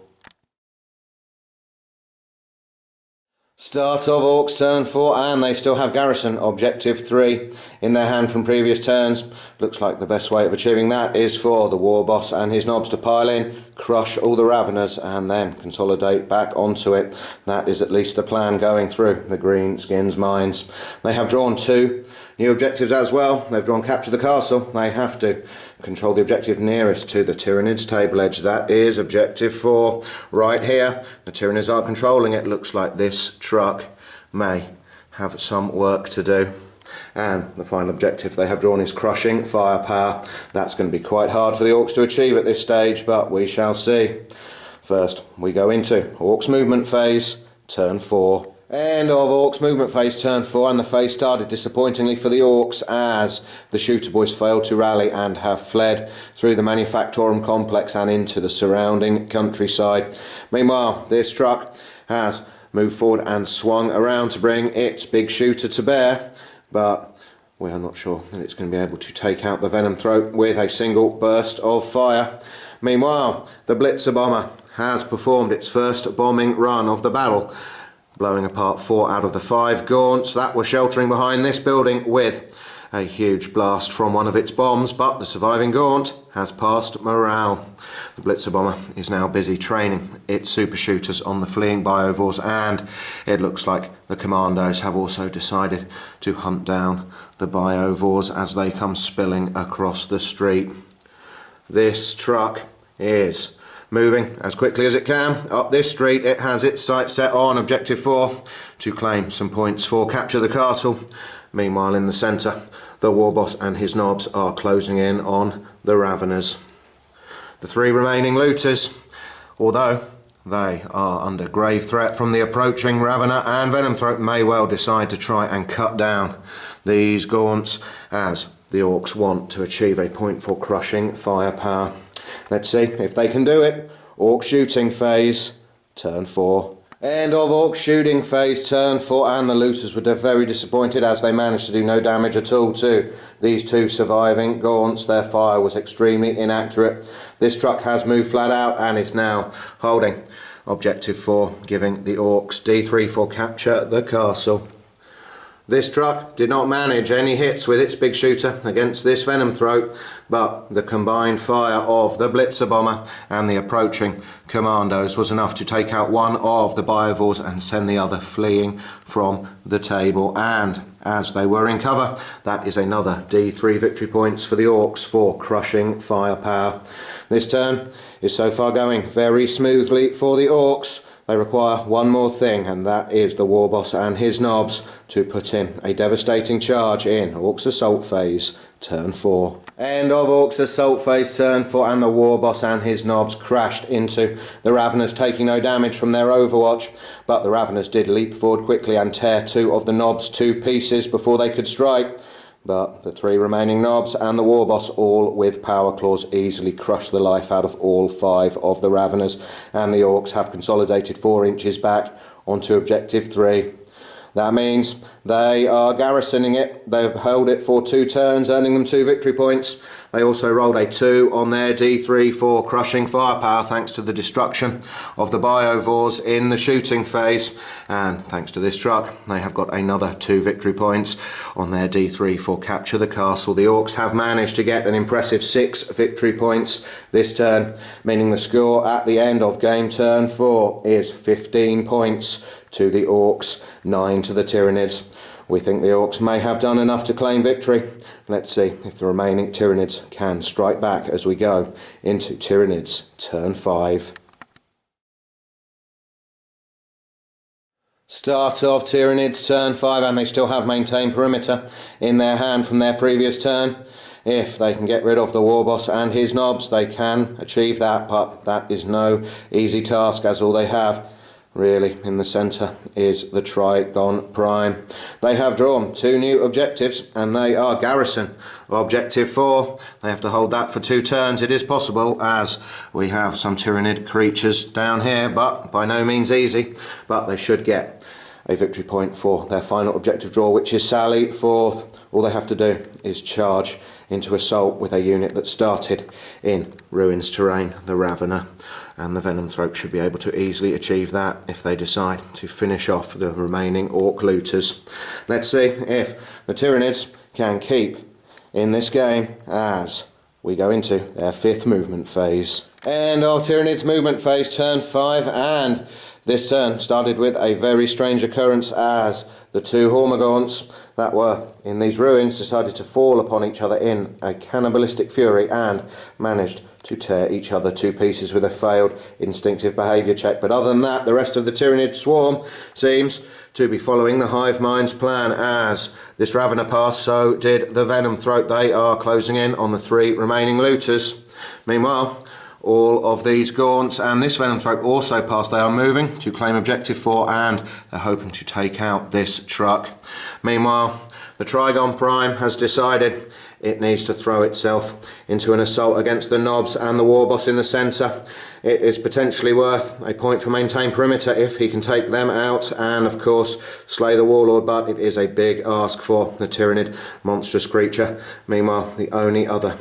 Start of Orks turn 4, and they still have Garrison Objective 3 in their hand from previous turns. Looks like the best way of achieving that is for the Warboss and his knobs to pile in, crush all the Raveners, and then consolidate back onto it. That is at least the plan going through the Greenskins' minds. They have drawn 2 new objectives as well. They've drawn Capture the Castle. They have to control the objective nearest to the Tyranids' table edge. That is Objective 4 right here. The Tyranids are controlling it. Looks like this truck may have some work to do. And the final objective they have drawn is Crushing Firepower. That's going to be quite hard for the Orcs to achieve at this stage, but we shall see. First, we go into Orcs movement phase, turn 4. End of Orks movement phase turn 4, and the phase started disappointingly for the Orks as the shooter boys failed to rally and have fled through the Manufactorum complex and into the surrounding countryside. Meanwhile, this truck has moved forward and swung around to bring its big shooter to bear, but we are not sure that it's going to be able to take out the Venom Throat with a single burst of fire. Meanwhile, the Blitzer Bomber has performed its first bombing run of the battle, blowing apart 4 out of the 5 gaunts that were sheltering behind this building with a huge blast from one of its bombs, but the surviving gaunt has passed morale. The Blitzer Bomber is now busy training its super shooters on the fleeing biovores, and it looks like the commandos have also decided to hunt down the biovores as they come spilling across the street. This truck is moving as quickly as it can up this street. It has its sights set on objective 4 to claim some points for capture the castle. Meanwhile, in the centre, the Warboss and his knobs are closing in on the Raveners. The 3 remaining looters, although they are under grave threat from the approaching Ravener and Venom Throat, may well decide to try and cut down these gaunts as the Orks want to achieve a point for crushing firepower. Let's see if they can do it. Ork shooting phase, turn 4. End of Ork shooting phase, turn 4, and the looters were very disappointed as they managed to do no damage at all to these 2 surviving gaunts. Their fire was extremely inaccurate. This truck has moved flat out and is now holding objective 4, giving the Orks D3 for capture the castle. This truck did not manage any hits with its big shooter against this Venom Throat, but the combined fire of the Blitzer Bomber and the approaching commandos was enough to take out one of the biovores and send the other fleeing from the table. And as they were in cover, that is another D3 victory points for the Orks for crushing firepower. This turn is so far going very smoothly for the Orks. They require one more thing, and that is the Warboss and his knobs to put in a devastating charge in Orks Assault phase, turn 4. End of Orks Assault phase, turn 4, and the Warboss and his knobs crashed into the Raveners, taking no damage from their overwatch, but the Raveners did leap forward quickly and tear 2 of the knobs to pieces before they could strike. But the 3 remaining knobs and the Warboss, all with power claws, easily crushed the life out of all 5 of the Raveners, and the Orks have consolidated 4 inches back onto objective 3. That means they are garrisoning it. They've held it for 2 turns, earning them 2 victory points. They also rolled a 2 on their D3 for crushing firepower thanks to the destruction of the biovores in the shooting phase. And thanks to this truck, they have got another 2 victory points on their D3 for capture the castle. The Orks have managed to get an impressive 6 victory points this turn, meaning the score at the end of game turn 4 is 15 points to the Orks, 9 to the Tyranids. We think the Orks may have done enough to claim victory. Let's see if the remaining Tyranids can strike back as we go into Tyranids turn 5. Start of Tyranids turn 5, and they still have maintained perimeter in their hand from their previous turn. If they can get rid of the Warboss and his knobs, they can achieve that, but that is no easy task, as all they have really in the centre is the Trigon Prime. They have drawn 2 new objectives, and they are garrison objective 4. They have to hold that for 2 turns. It is possible, as we have some Tyranid creatures down here, but by no means easy. But they should get a victory point for their final objective draw, which is Sally Forth. All they have to do is charge into assault with a unit that started in Ruins terrain, the Ravener, and the Venom Throat should be able to easily achieve that if they decide to finish off the remaining Ork looters. Let's see if the Tyranids can keep in this game as we go into their 5th movement phase. End of Tyranids movement phase, turn 5, and this turn started with a very strange occurrence as the 2 Hormagaunts that were in these ruins decided to fall upon each other in a cannibalistic fury and managed to tear each other to pieces with a failed instinctive behaviour check. But other than that, the rest of the Tyranid swarm seems to be following the hive mind's plan. As this Ravener passed, so did the Venom Throat. They are closing in on the 3 remaining looters. Meanwhile, all of these gaunts, and this Venom Throat also passed. They are moving to claim objective 4 and they're hoping to take out this truck. Meanwhile, the Trygon Prime has decided it needs to throw itself into an assault against the Knobs and the Warboss in the centre. It is potentially worth a point for maintain perimeter if he can take them out and of course slay the Warlord, but it is a big ask for the Tyranid monstrous creature. Meanwhile, the only other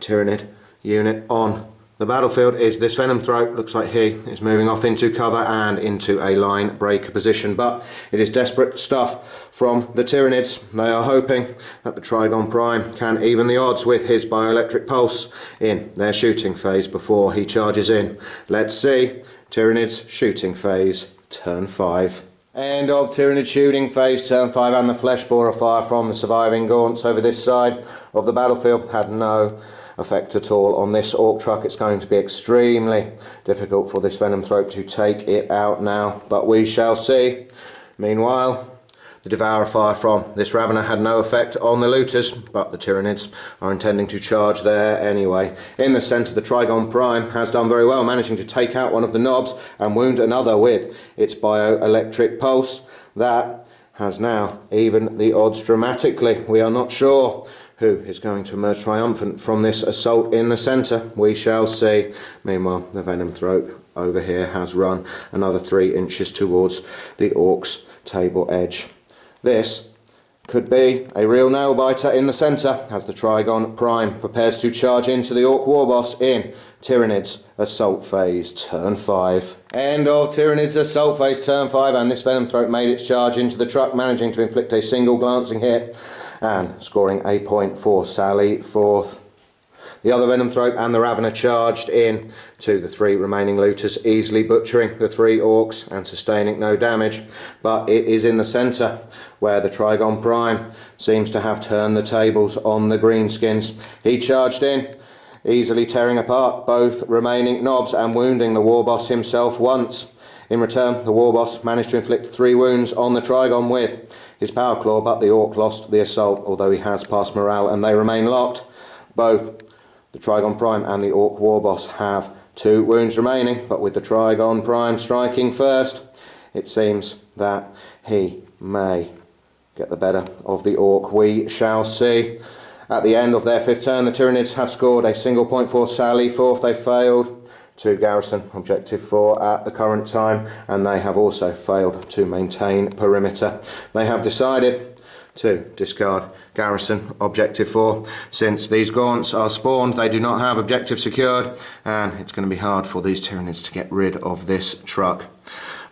Tyranid unit on the battlefield is this Venom Throat. Looks like he is moving off into cover and into a line breaker position, but it is desperate stuff from the Tyranids. They are hoping that the Trygon Prime can even the odds with his bioelectric pulse in their shooting phase before he charges in. Let's see. Tyranids shooting phase, turn 5. End of Tyranid shooting phase, turn 5, and the flesh borer fire from the surviving gaunts over this side of the battlefield had no effect at all on this Ork truck. It's going to be extremely difficult for this Venom Throat to take it out now, but we shall see. Meanwhile, the Devourer fire from this Ravener had no effect on the looters, but the Tyranids are intending to charge there anyway. In the centre, the Trygon Prime has done very well, managing to take out one of the Knobs and wound another with its bioelectric pulse. That has now evened the odds dramatically. We are not sure who is going to emerge triumphant from this assault in the centre. We shall see. Meanwhile, the Venom Throat over here has run another 3 inches towards the Orks table edge. This could be a real nail biter in the centre as the Trygon Prime prepares to charge into the Ork Warboss in Tyranids assault phase, turn 5. End of Tyranids assault phase, turn 5, and this Venom Throat made its charge into the truck, managing to inflict a single glancing hit and scoring a point for Sally Forth. The other Venom Throat and the Ravener charged in to the 3 remaining looters, easily butchering the 3 Orks and sustaining no damage. But it is in the centre where the Trygon Prime seems to have turned the tables on the greenskins. He charged in, easily tearing apart both remaining Knobs and wounding the Warboss himself once. In return, the Warboss managed to inflict 3 wounds on the Trygon with his Power Claw, but the Ork lost the assault, although he has passed morale, and they remain locked. Both the Trygon Prime and the Ork Warboss have 2 wounds remaining, but with the Trygon Prime striking first, it seems that he may get the better of the Ork. We shall see. At the end of their 5th turn, the Tyranids have scored a single point for Sally Forth. They failed to garrison objective 4 at the current time, and they have also failed to maintain perimeter. They have decided to discard garrison objective 4. Since these gaunts are spawned, they do not have objective secured, and it's going to be hard for these Tyranids to get rid of this truck.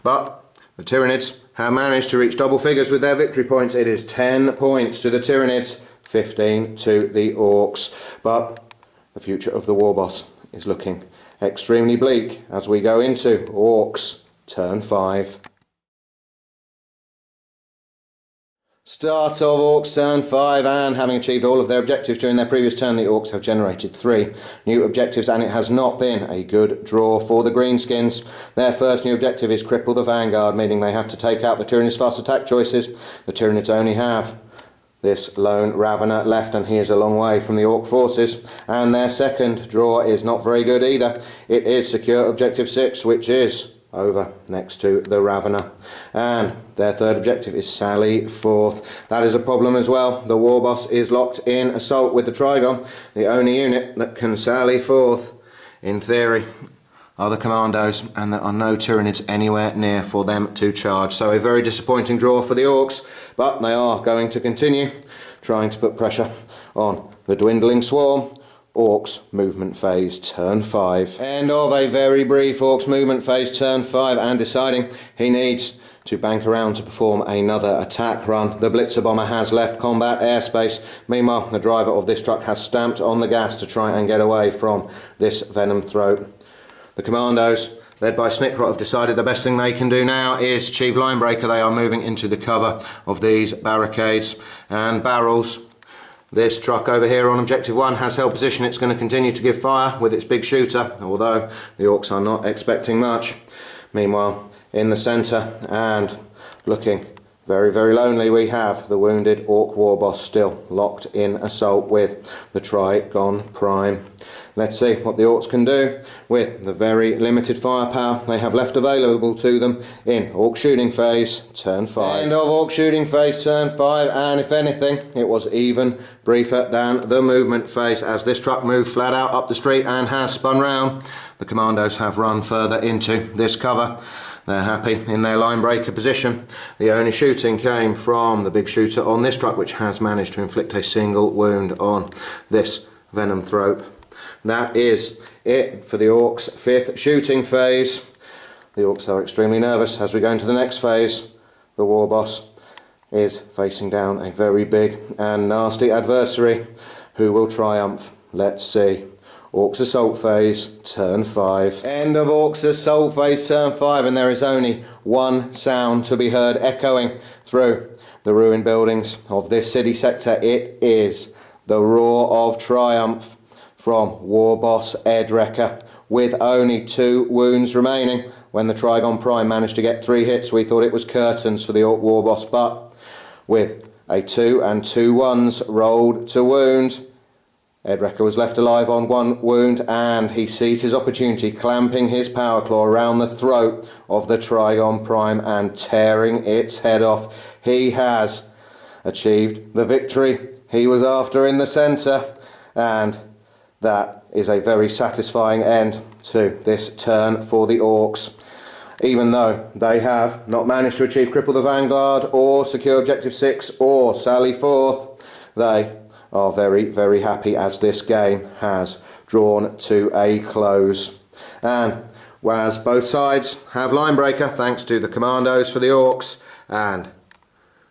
But the Tyranids have managed to reach double figures with their victory points. It is 10 points to the Tyranids, 15 to the Orks. But the future of the Warboss is looking extremely bleak as we go into Orks turn 5. Start of Orks turn 5, and having achieved all of their objectives during their previous turn, the Orks have generated 3 new objectives, and it has not been a good draw for the Greenskins. Their first new objective is cripple the Vanguard, meaning they have to take out the Tyranids' fast attack choices. The Tyranids only have this lone Ravener left, and he is a long way from the Ork forces. And their second draw is not very good either. It is secure objective 6, which is over next to the Ravener. And their third objective is Sally Forth. That is a problem as well. The Warboss is locked in assault with the Trygon. The only unit that can sally forth, in theory, are the Commandos, and there are no Tyranids anywhere near for them to charge. So a very disappointing draw for the Orks, but they are going to continue trying to put pressure on the dwindling swarm. Orks movement phase, turn 5. End of a very brief Orks movement phase, turn 5, and deciding he needs to bank around to perform another attack run. The Blitzer bomber has left combat airspace. Meanwhile, the driver of this truck has stamped on the gas to try and get away from this Venom Throat. The Commandos, led by Snickrot, have decided the best thing they can do now is achieve line breaker. They are moving into the cover of these barricades and barrels. This truck over here on objective 1 has held position. It's going to continue to give fire with its big shooter, although the Orks are not expecting much. Meanwhile, in the centre and looking very, very lonely, we have the wounded Ork Warboss still locked in assault with the Trygon Prime. Let's see what the Orks can do with the very limited firepower they have left available to them in Ork Shooting Phase Turn 5. End of Ork Shooting Phase Turn 5, and if anything, it was even briefer than the movement phase, as this truck moved flat out up the street and has spun round. The commandos have run further into this cover. They're happy in their line breaker position. The only shooting came from the big shooter on this truck, which has managed to inflict a single wound on this Venomthrope. That is it for the Orks' 5th shooting phase. The Orks are extremely nervous as we go into the next phase. The Warboss is facing down a very big and nasty adversary. Who will triumph? Let's see. Orks Assault Phase Turn 5. End of Orks Assault Phase Turn 5, and there is only one sound to be heard echoing through the ruined buildings of this city sector. It is the roar of triumph from Warboss Edrekka, with only 2 wounds remaining. When the Trygon Prime managed to get 3 hits, we thought it was curtains for the Ork Warboss, but with a 2 and 2 ones rolled to wound, Edrekka was left alive on 1 wound, and he sees his opportunity, clamping his power claw around the throat of the Trygon Prime and tearing its head off. He has achieved the victory he was after in the centre, and that is a very satisfying end to this turn for the Orks. Even though they have not managed to achieve Cripple the Vanguard or secure Objective 6 or Sally Forth, they are very, very happy as this game has drawn to a close. And whereas both sides have line breaker thanks to the commandos for the Orks and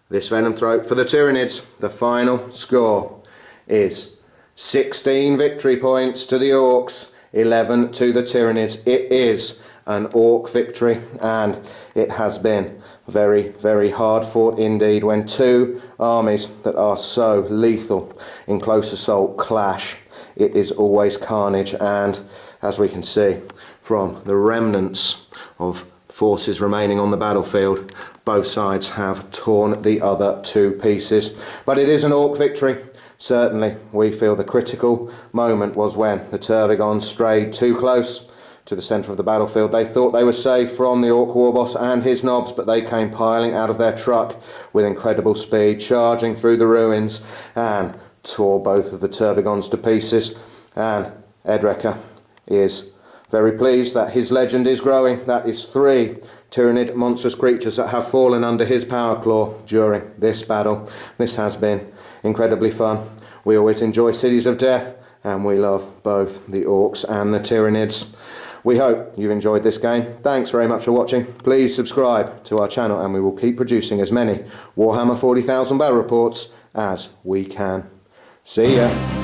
this Venomthrope for the Tyranids, the final score is 16 victory points to the Orks, 11 to the Tyranids. It is an Ork victory, and it has been very, very hard fought indeed when 2 armies that are so lethal in close assault clash. It is always carnage, and as we can see from the remnants of forces remaining on the battlefield, both sides have torn the other to pieces. But it is an Ork victory. Certainly we feel the critical moment was when the Tervigons strayed too close to the centre of the battlefield. They thought they were safe from the Ork Warboss and his knobs, but they came piling out of their truck with incredible speed, charging through the ruins, and tore both of the Tervigons to pieces. And Edrekka is very pleased that his legend is growing. That is 3 Tyranid monstrous creatures that have fallen under his power claw during this battle. This has been incredibly fun. We always enjoy Cities of Death, and we love both the Orks and the Tyranids. We hope you've enjoyed this game. Thanks very much for watching. Please subscribe to our channel, and we will keep producing as many Warhammer 40,000 battle reports as we can. See ya.